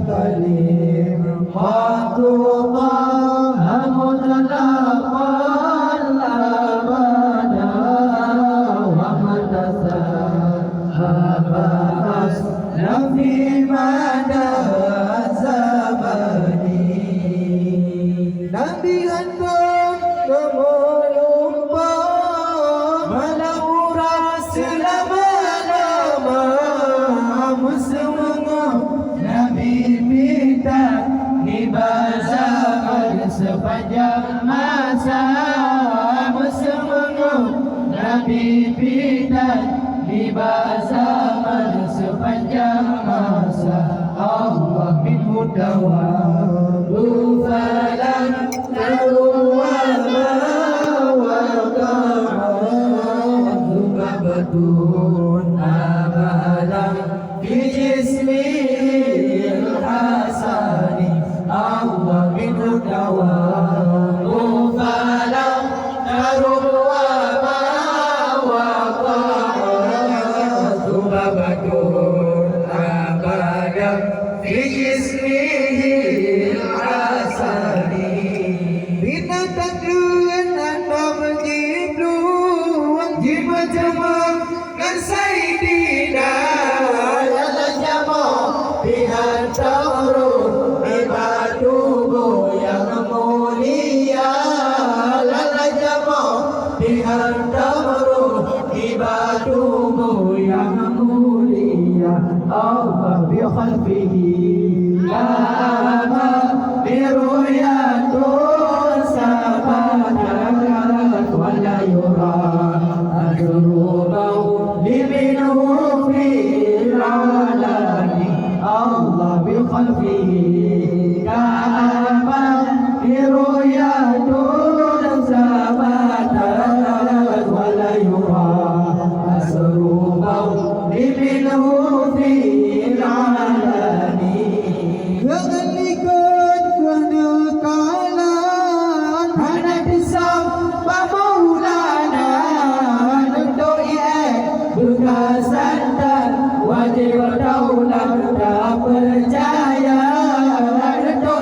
talim Fatullah mutlaqan abada wa matasahabas nafi mada zamani Nabi antum lupa malaura selama-lama semua Nabi kita di zaman sepanjang masa semua Nabi kita di zaman sepanjang masa Allah minhu tawabu falam taruwama wa ta'adu babadun abadan fi jismil hasani Allah minhu tawabu falam taruwama wa ta'adu babadun abadan fi jismil hasani binatang anda menjiblu jimat jemaah kan sayyidina ala jamaah bihan taurun ibatubu yang mulia ala jamaah bihan taurun ibatubu yang mulia Allah bi khalfihi lama biruyatun sabadat wala yura adrubau liminhu fil alani Allah bi khalfihi lama biruyatun sabadat wala yura adrubau liminhu fil alani jangan ikut kenakalan hanya disam maulana untuk berkesan dan wajib daulat tak percaya untuk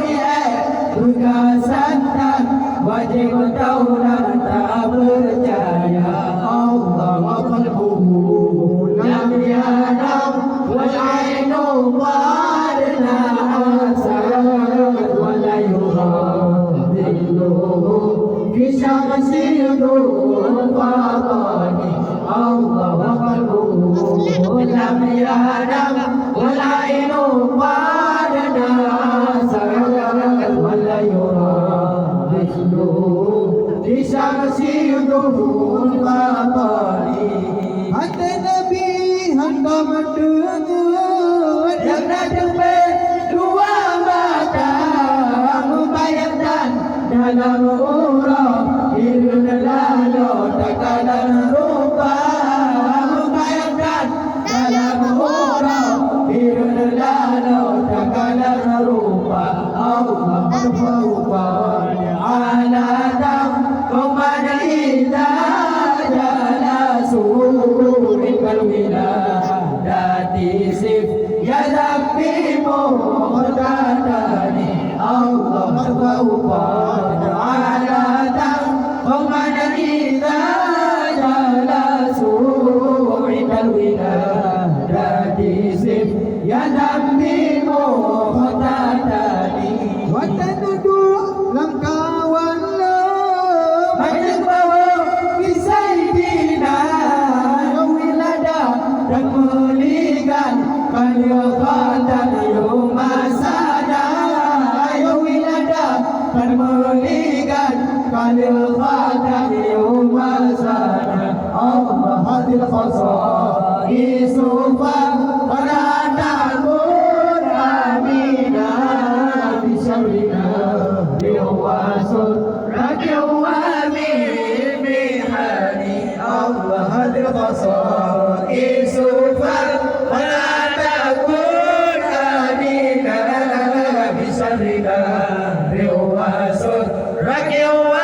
berkesan dan wajib daulat tak percaya Allah qalbuhu lam yanam wal ainu wadna asarat wala yuradilluhu bisyamsil fatani Allah qalbuhu lam yanam wal ainu wadna asarat wala yuradilluhu bisyamsil fatani Hati Nabi hendak mendengar yang dengar dua mata membayangkan dalam urang hidup lalu takkan lupa membayangkan dalam urang hidup lalu takkan lupa Allah berfauqa ala dam kepada dati sif ya rabbi muhtadani Allah berfauqa ala dam kepada jalasu indal wiladati sif ya rabbi muhtadani wa tanudu lam kawalla banyak bawa bisaidina dan meligan kaliatan yumasada ayo wilada dan meligan kaliatan yumasada Allah hadil khasa isufa panadamun amina bisyarina biwasul rakyawami bihani Allah hadil khasa isufa panadamun amina bisyarina biwasul rakyawami